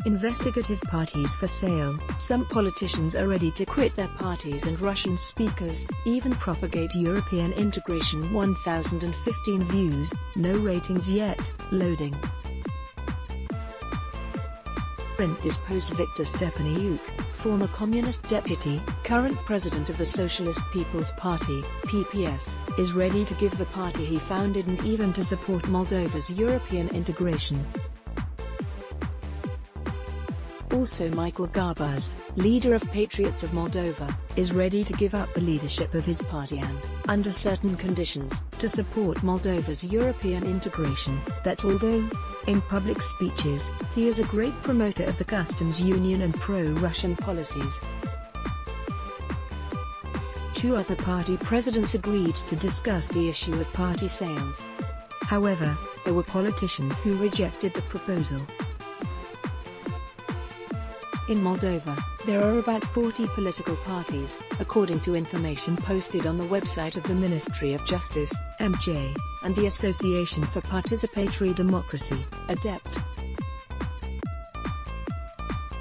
Investigative parties for sale. Some politicians are ready to quit their parties and Russian speakers. Even propagate European integration. 1015 views, no ratings yet, loading. Print this post. Viktor Stepaniuk, former communist deputy, current president of the Socialist People's Party, PPS, is ready to give the party he founded and even to support Moldova's European integration. Also Michael Garbuz, leader of Patriots of Moldova, is ready to give up the leadership of his party and, under certain conditions, to support Moldova's European integration. That although, in public speeches, he is a great promoter of the customs union and pro-Russian policies. Two other party presidents agreed to discuss the issue at party sales. However, there were politicians who rejected the proposal. In Moldova, there are about 40 political parties, according to information posted on the website of the Ministry of Justice, MJ, and the Association for Participatory Democracy, ADEPT.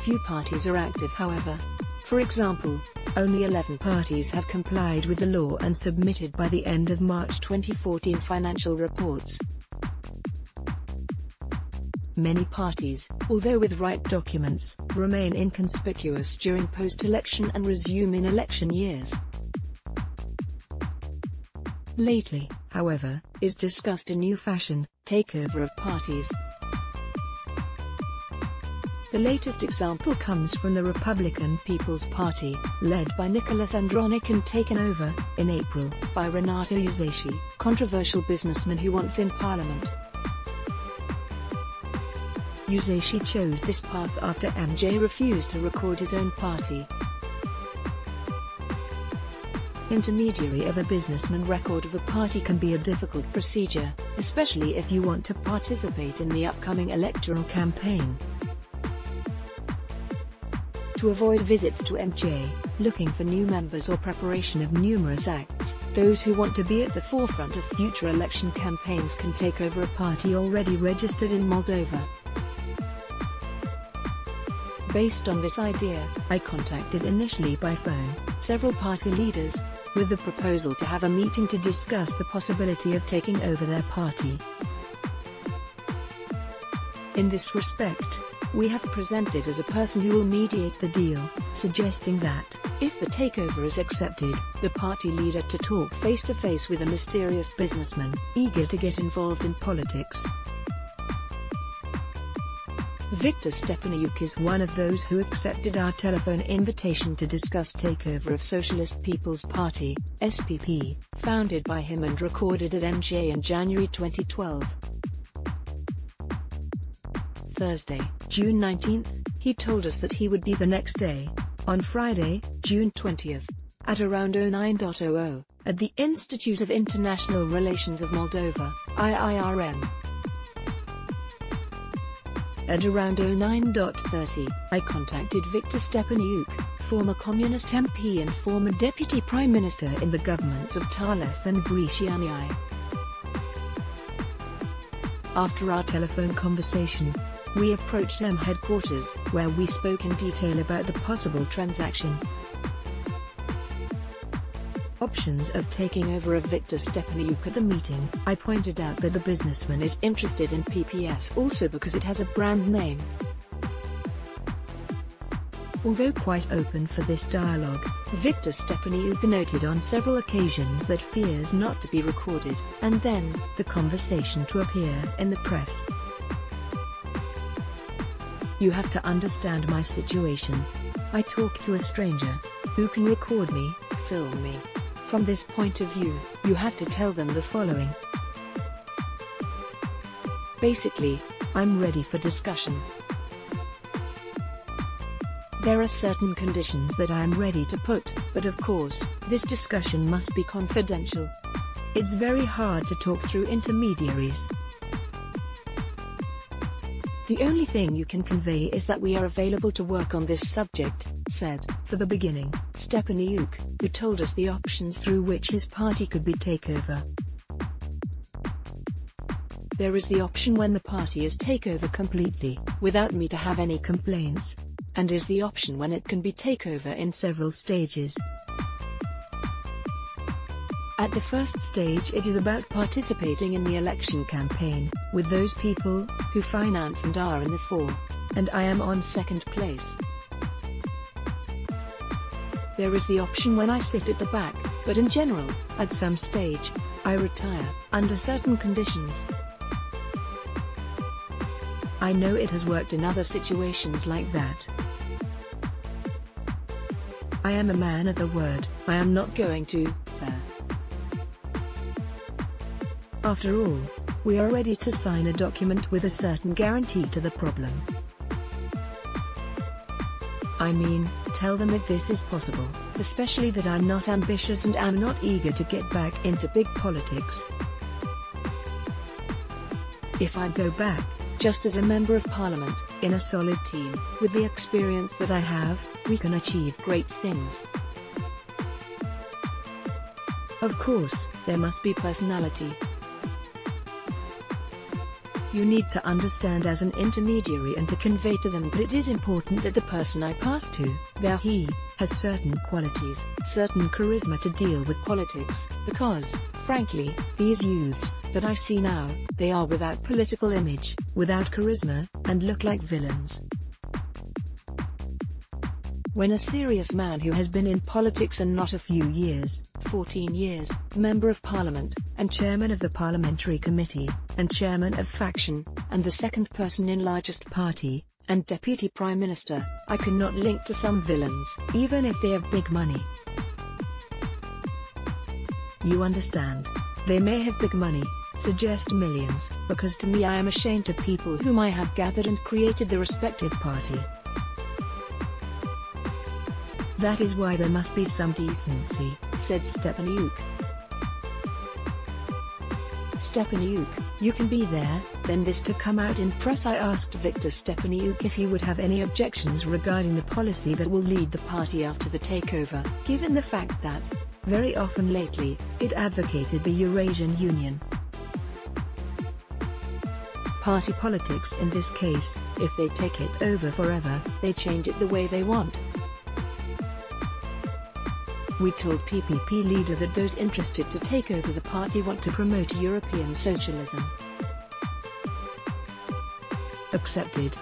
Few parties are active, however. For example, only 11 parties have complied with the law and submitted by the end of March 2014 financial reports. Many parties, although with right documents, remain inconspicuous during post-election and resume in election years. Lately, however, is discussed a new fashion, takeover of parties. The latest example comes from the Republican People's Party, led by Nicholas Andronic and taken over, in April, by Renato Uzeshi, controversial businessman who wants in parliament. Uzeshi chose this path after MJ refused to record his own party. Intermediary of a businessman record of a party can be a difficult procedure, especially if you want to participate in the upcoming electoral campaign. To avoid visits to MJ, looking for new members or preparation of numerous acts, those who want to be at the forefront of future election campaigns can take over a party already registered in Moldova. Based on this idea, I contacted initially by phone several party leaders, with the proposal to have a meeting to discuss the possibility of taking over their party. In this respect, we have presented as a person who will mediate the deal, suggesting that, if the takeover is accepted, the party leader to talk face-to-face with a mysterious businessman, eager to get involved in politics. Viktor Stepaniuk is one of those who accepted our telephone invitation to discuss takeover of Socialist People's Party, SPP, founded by him and recorded at MJ in January 2012. Thursday, June 19, he told us that he would be the next day, on Friday, June 20, at around 09:00, at the Institute of International Relations of Moldova, IIRM. At around 09:30, I contacted Viktor Stepaniuk, former Communist MP and former Deputy Prime Minister in the governments of Talev and Briciani. After our telephone conversation, we approached M headquarters, where we spoke in detail about the possible transaction. Options of taking over of Viktor Stepaniuk. At the meeting, I pointed out that the businessman is interested in PPS also because it has a brand name. Although quite open for this dialogue, Viktor Stepaniuk noted on several occasions that fears not to be recorded, and then, the conversation to appear in the press. You have to understand my situation. I talk to a stranger, who can record me, film me. From this point of view, you have to tell them the following. Basically, I'm ready for discussion. There are certain conditions that I am ready to put, but of course, this discussion must be confidential. It's very hard to talk through intermediaries. The only thing you can convey is that we are available to work on this subject, said, for the beginning, Stepaniuk, who told us the options through which his party could be takeover. There is the option when the party is take over completely, without me to have any complaints. And is the option when it can be takeover in several stages. At the first stage it is about participating in the election campaign, with those people who finance and are in the fore. And I am on second place. There is the option when I sit at the back, but in general, at some stage, I retire, under certain conditions. I know it has worked in other situations like that. I am a man of the word, I am not going to, After all, we are ready to sign a document with a certain guarantee to the problem. I mean, tell them that this is possible, especially that I'm not ambitious and am not eager to get back into big politics. If I go back, just as a member of parliament, in a solid team, with the experience that I have, we can achieve great things. Of course, there must be personality. You need to understand as an intermediary and to convey to them that it is important that the person I pass to, he has certain qualities, certain charisma to deal with politics, because, frankly, these youths that I see now, they are without political image, without charisma, and look like villains. When a serious man who has been in politics and not a few years, 14 years, Member of Parliament, and Chairman of the Parliamentary Committee, and Chairman of Faction, and the second person in largest party, and Deputy Prime Minister, I cannot link to some villains, even if they have big money. You understand? They may have big money, suggest millions, because to me I am ashamed to people whom I have gathered and created the respective party. That is why there must be some decency, said Stepaniuk. Stepaniuk, you can be there, then this to come out in press. I asked Victor Stepaniuk if he would have any objections regarding the policy that will lead the party after the takeover, given the fact that, very often lately, it advocated the Eurasian Union. Party politics in this case, if they take it over forever, they change it the way they want. We told PPP leader that those interested to take over the party want to promote European socialism. Accepted.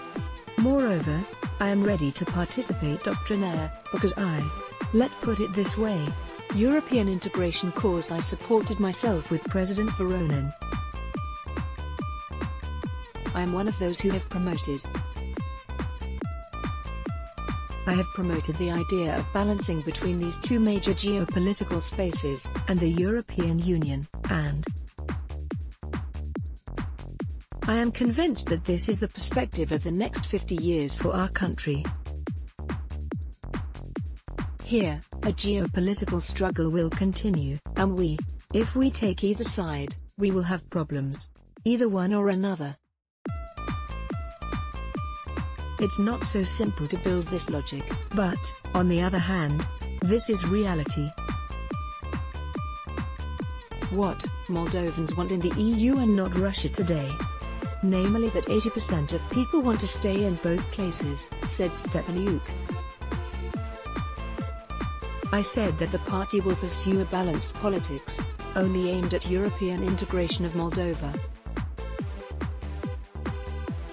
Moreover, I am ready to participate doctrinaire, because let's put it this way, European integration cause I supported myself with President Voronin. I am one of those who have promoted. I have promoted the idea of balancing between these two major geopolitical spaces, and the European Union, and I am convinced that this is the perspective of the next 50 years for our country. Here, a geopolitical struggle will continue, and if we take either side, we will have problems. Either one or another. It's not so simple to build this logic, but, on the other hand, this is reality. What Moldovans want in the EU and not Russia today. Namely that 80% of people want to stay in both places, said Stepaniuk. I said that the party will pursue a balanced politics, only aimed at European integration of Moldova.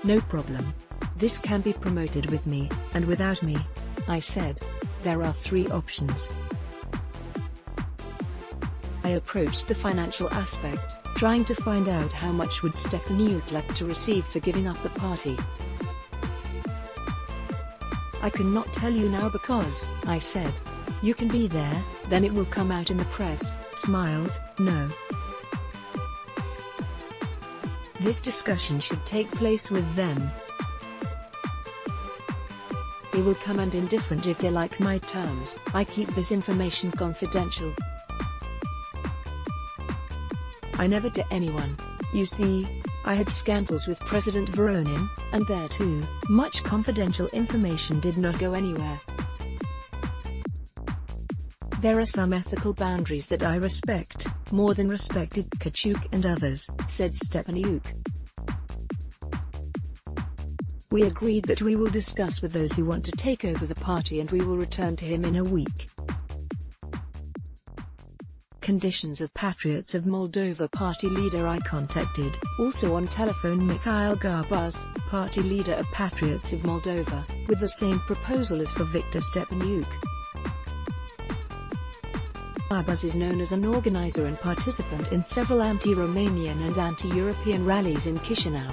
No problem. This can be promoted with me, and without me. I said. There are three options. I approached the financial aspect, trying to find out how much would Stepaniuk like to receive for giving up the party. I cannot tell you now because, I said, you can be there, then it will come out in the press. Smiles, no. This discussion should take place with them. They will come and indifferent if they like my terms. I keep this information confidential. I never to anyone. You see, I had scandals with President Voronin, and there too, much confidential information did not go anywhere. There are some ethical boundaries that I respect, more than respected Kachuk and others, said Stepaniuk. We agreed that we will discuss with those who want to take over the party and we will return to him in a week. Conditions of Patriots of Moldova party leader I contacted, also on telephone Mikhail Garbuz, party leader of Patriots of Moldova, with the same proposal as for Victor Stepanuk. Garbuz is known as an organizer and participant in several anti-Romanian and anti-European rallies in Chișinău.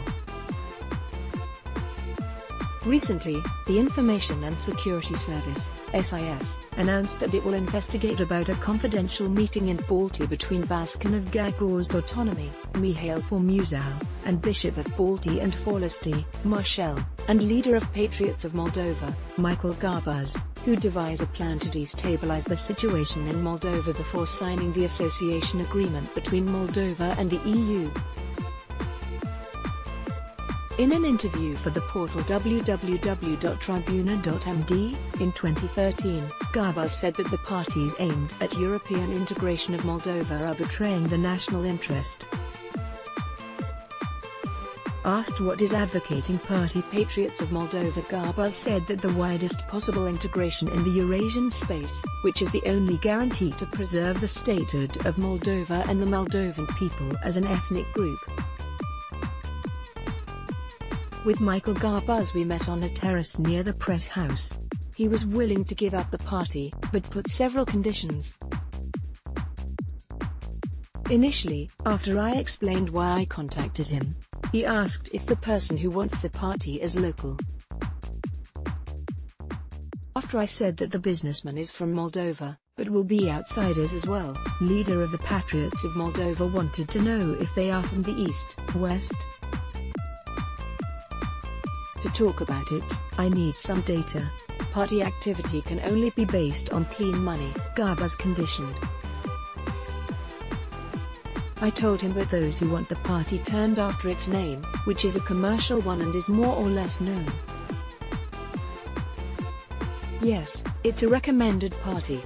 Recently, the Information and Security Service, SIS, announced that it will investigate about a confidential meeting in Balti between Baskin of Gagau's Autonomy, Mihail Formuzau, and Bishop of Balti and Forlesti, Marshall, and leader of Patriots of Moldova, Michael Garbuz, who devise a plan to destabilize the situation in Moldova before signing the association agreement between Moldova and the EU. In an interview for the portal www.tribuna.md, in 2013, Garbuz said that the parties aimed at European integration of Moldova are betraying the national interest. Asked what is advocating party Patriots of Moldova, Garbuz said that the widest possible integration in the Eurasian space, which is the only guarantee to preserve the statehood of Moldova and the Moldovan people as an ethnic group. With Michael Garbuz we met on a terrace near the press house. He was willing to give up the party, but put several conditions. Initially, after I explained why I contacted him, he asked if the person who wants the party is local. After I said that the businessman is from Moldova, but will be outsiders as well, leader of the Patriots of Moldova wanted to know if they are from the east, west. To talk about it, I need some data. Party activity can only be based on clean money, Garbuz conditioned. I told him that those who want the party turned after its name, which is a commercial one and is more or less known. Yes, it's a recommended party.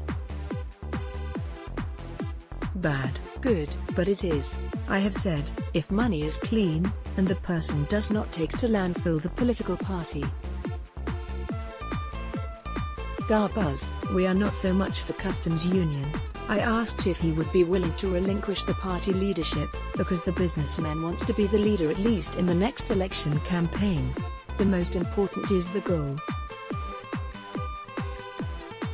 Bad, good, but it is. I have said, if money is clean, and the person does not take to landfill the political party. Garbuz, we are not so much for customs union. I asked if he would be willing to relinquish the party leadership, because the businessman wants to be the leader at least in the next election campaign. The most important is the goal.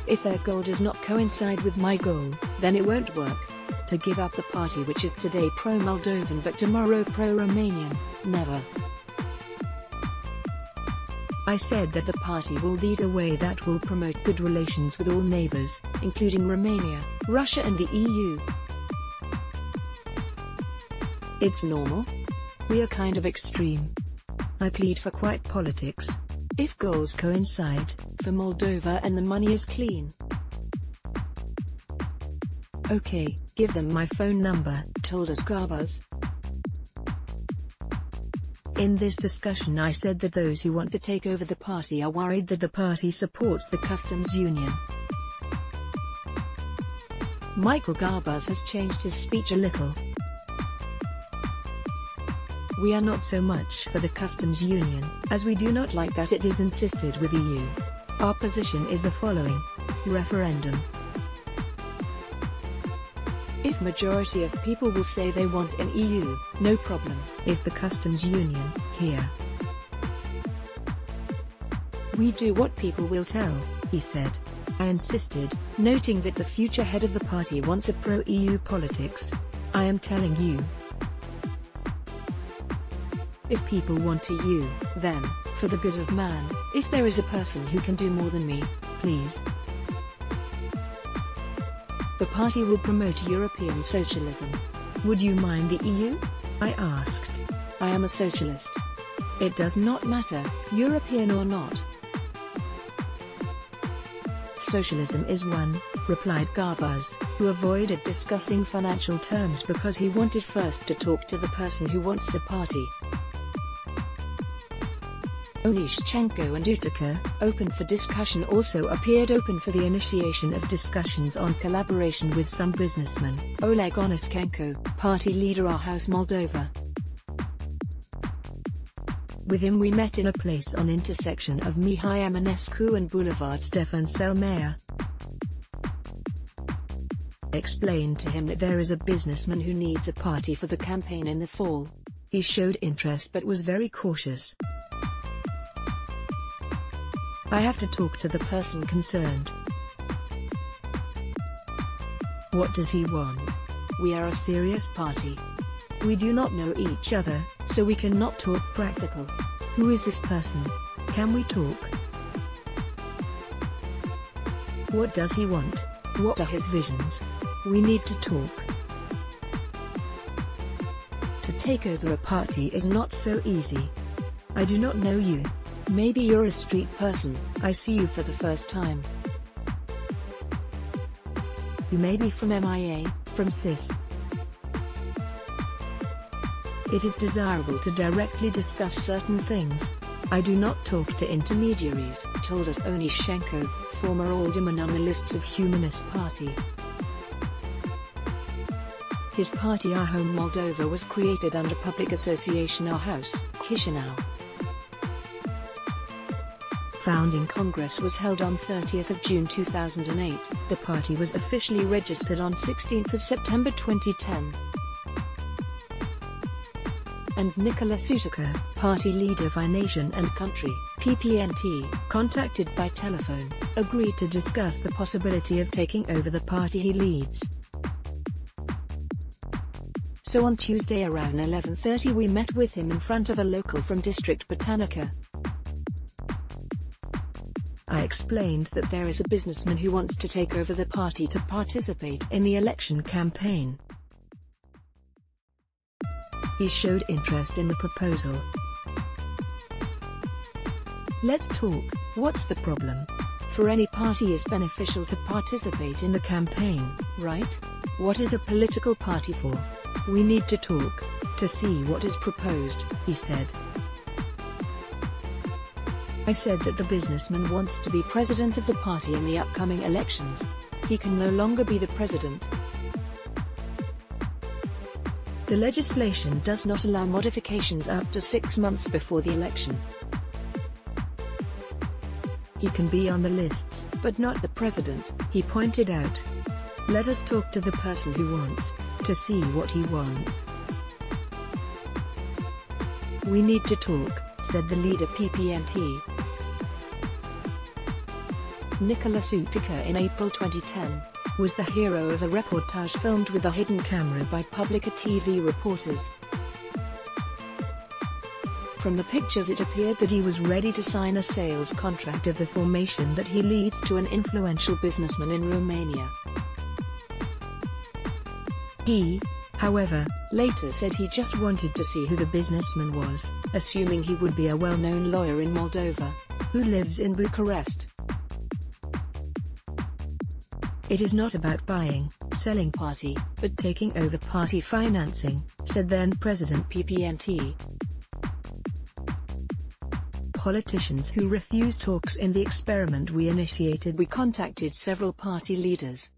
If their goal does not coincide with my goal, then it won't work. To give up the party which is today pro-Moldovan but tomorrow pro-Romanian, never. I said that the party will lead a way that will promote good relations with all neighbors, including Romania, Russia and the EU. It's normal? We are kind of extreme. I plead for quiet politics. If goals coincide, for Moldova and the money is clean. Okay, give them my phone number, told us Garbuz. In this discussion I said that those who want to take over the party are worried that the party supports the customs union. Michael Garbuz has changed his speech a little. We are not so much for the customs union, as we do not like that it is insisted with EU. Our position is the following. Referendum. If majority of people will say they want an EU, no problem. If the customs union, here. We do what people will tell, he said. I insisted, noting that the future head of the party wants a pro-EU politics. I am telling you. If people want EU, then, for the good of man, if there is a person who can do more than me, please. The party will promote European socialism. Would you mind the EU? I asked. I am a socialist. It does not matter, European or not. Socialism is one, replied Garbuz, who avoided discussing financial terms because he wanted first to talk to the person who wants the party. Onishchenko and Utica, open for discussion, also appeared open for the initiation of discussions on collaboration with some businessmen. Oleg Onishchenko, party leader House Moldova. With him we met in a place on intersection of Mihai Eminescu and Boulevard Stefan cel Mayer. I explained to him that there is a businessman who needs a party for the campaign in the fall. He showed interest but was very cautious. I have to talk to the person concerned. What does he want? We are a serious party. We do not know each other, so we cannot talk practical. Who is this person? Can we talk? What does he want? What are his visions? We need to talk. To take over a party is not so easy. I do not know you. Maybe you're a street person, I see you for the first time. You may be from MIA, from CIS. It is desirable to directly discuss certain things. I do not talk to intermediaries, told us Onishenko, former alderman on the lists of Humanist Party. His party Our Home Moldova was created under Public Association Our House, Chisinau. Founding Congress was held on 30th of June 2008. The party was officially registered on 16th of September 2010. And Nicola Sutica, party leader of I Nation and Country, PPNT, contacted by telephone, agreed to discuss the possibility of taking over the party he leads. So on Tuesday around 11:30 we met with him in front of a local from District Botanica. I explained that there is a businessman who wants to take over the party to participate in the election campaign. He showed interest in the proposal. Let's talk. What's the problem? For any party is beneficial to participate in the campaign, right? What is a political party for? We need to talk, to see what is proposed, he said. I said that the businessman wants to be president of the party in the upcoming elections. He can no longer be the president. The legislation does not allow modifications up to 6 months before the election. He can be on the lists, but not the president, he pointed out. Let us talk to the person who wants, to see what he wants. We need to talk, said the leader PPNT. Nicola Sutica in April 2010, was the hero of a reportage filmed with a hidden camera by Publica TV reporters. From the pictures it appeared that he was ready to sign a sales contract of the formation that he leads to an influential businessman in Romania. He, however, later said he just wanted to see who the businessman was, assuming he would be a well-known lawyer in Moldova, who lives in Bucharest. It is not about buying, selling party, but taking over party financing, said then President PPNT. Politicians who refuse talks in the experiment we initiated. We contacted several party leaders.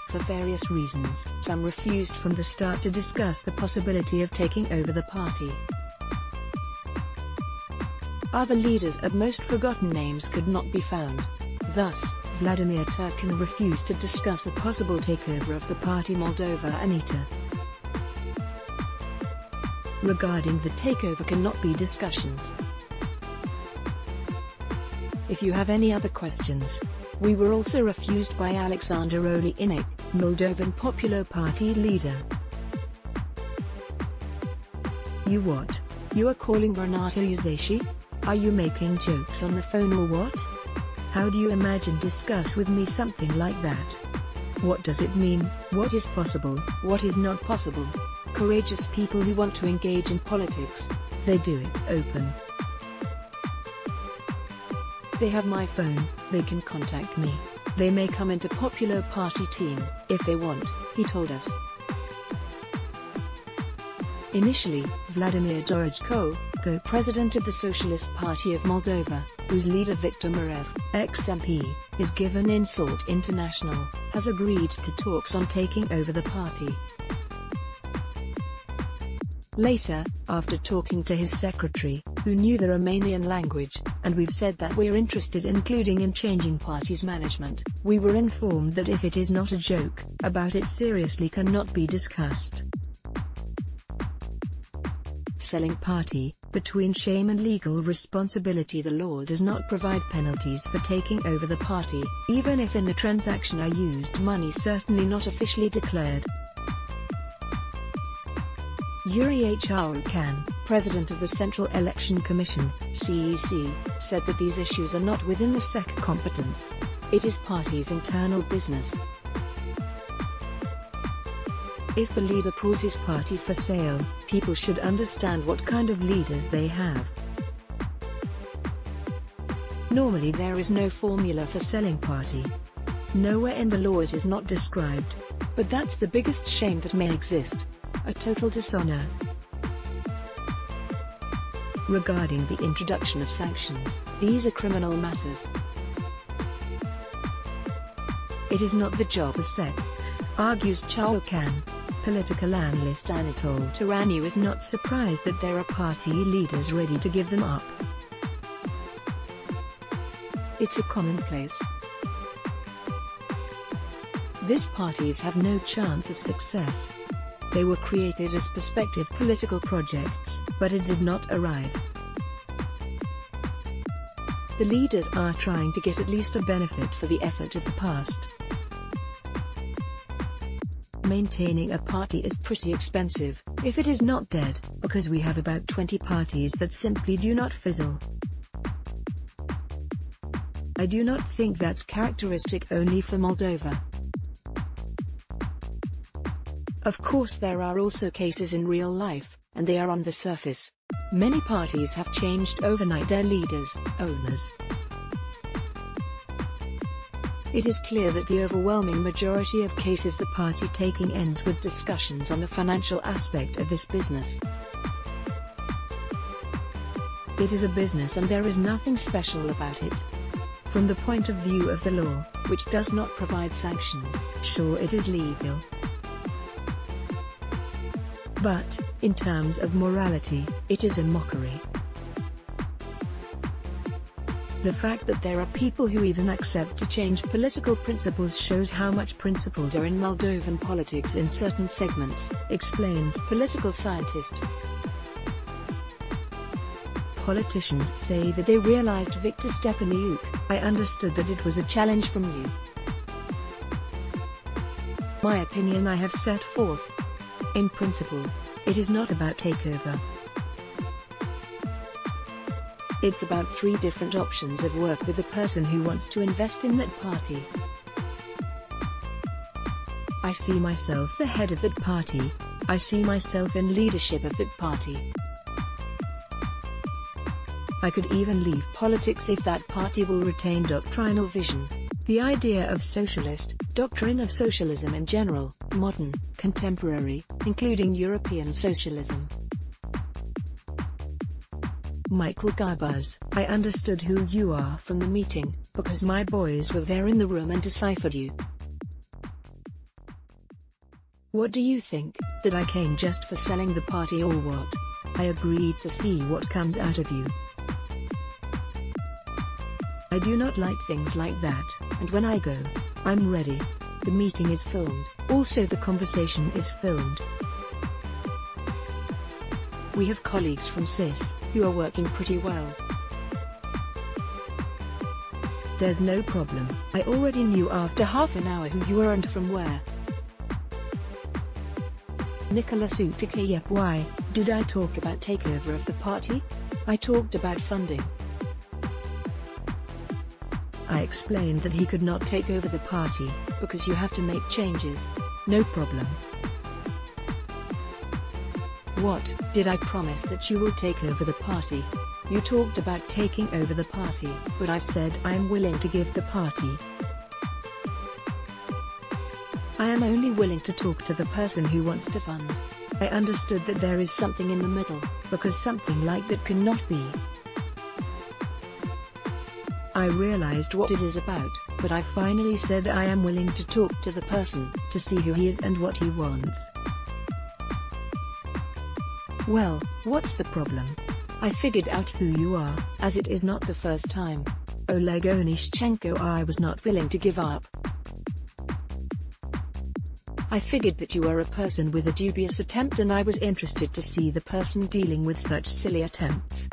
For various reasons, some refused from the start to discuss the possibility of taking over the party. Other leaders of most forgotten names could not be found. Thus, Vladimir Turkin refused to discuss the possible takeover of the party Moldova Anita. Regarding the takeover cannot be discussions. If you have any other questions. We were also refused by Alexander Olejnic, Moldovan Popular Party leader. You what? You are calling Renato Uzashi? Are you making jokes on the phone or what? How do you imagine discuss with me something like that? What does it mean? What is possible? What is not possible? Courageous people who want to engage in politics, they do it open. They have my phone, they can contact me. They may come into Popular Party team, if they want, he told us. Initially, Vladimir Dorojko, co-president of the Socialist Party of Moldova, whose leader Victor Murev, ex-MP, is given Insult International, has agreed to talks on taking over the party. Later, after talking to his secretary, who knew the Romanian language, and we've said that we're interested including in changing party's management, we were informed that if it is not a joke, about it seriously cannot be discussed. Selling party, between shame and legal responsibility. The law does not provide penalties for taking over the party, even if in the transaction I used money certainly not officially declared. Yuri Haukan, president of the Central Election Commission, CEC, said that these issues are not within the SEC competence. It is party's internal business. If the leader pulls his party for sale, people should understand what kind of leaders they have. Normally there is no formula for selling party. Nowhere in the law it is not described. But that's the biggest shame that may exist. A total dishonor. Regarding the introduction of sanctions, these are criminal matters. It is not the job of SEC, argues Haukan. Political analyst Anatol Taraniu is not surprised that there are party leaders ready to give them up. It's a commonplace. These parties have no chance of success. They were created as prospective political projects, but it did not arrive. The leaders are trying to get at least a benefit for the effort of the past. Maintaining a party is pretty expensive, if it is not dead, because we have about 20 parties that simply do not fizzle. I do not think that's characteristic only for Moldova. Of course there are also cases in real life, and they are on the surface. Many parties have changed overnight their leaders, owners. It is clear that the overwhelming majority of cases the party taking ends with discussions on the financial aspect of this business. It is a business and there is nothing special about it. From the point of view of the law, which does not provide sanctions, sure it is legal. But, in terms of morality, it is a mockery. The fact that there are people who even accept to change political principles shows how much principled are in Moldovan politics in certain segments, explains political scientist. Politicians say that they realized Victor Stepaniuk. I understood that it was a challenge from you. My opinion I have set forth. In principle, it is not about takeover. It's about 3 different options of work with the person who wants to invest in that party. I see myself the head of that party. I see myself in leadership of that party. I could even leave politics if that party will retain doctrinal vision. The idea of socialist, doctrine of socialism in general, modern, contemporary, including European socialism. Michael Garbaz, I understood who you are from the meeting, because my boys were there in the room and deciphered you. What do you think, that I came just for selling the party or what? I agreed to see what comes out of you. I do not like things like that, and when I go, I'm ready. The meeting is filmed, also the conversation is filmed. We have colleagues from CIS, who are working pretty well. There's no problem. I already knew after half an hour who you were and from where. Nicholas Utikayep, why did I talk about takeover of the party? I talked about funding. I explained that he could not take over the party, because you have to make changes. No problem. What, did I promise that you will take over the party? You talked about taking over the party, but I've said I am willing to give the party. I am only willing to talk to the person who wants to fund. I understood that there is something in the middle, because something like that cannot be. I realized what it is about, but I finally said I am willing to talk to the person, to see who he is and what he wants. Well, what's the problem? I figured out who you are, as it is not the first time. Oleg Onishchenko, I was not willing to give up. I figured that you are a person with a dubious attempt, and I was interested to see the person dealing with such silly attempts.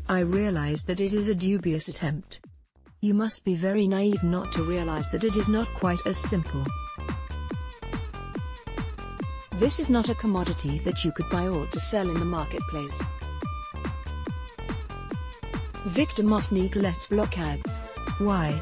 I realized that it is a dubious attempt. You must be very naive not to realize that it is not quite as simple. This is not a commodity that you could buy or to sell in the marketplace. Victor Mosnik, let's block ads. Why?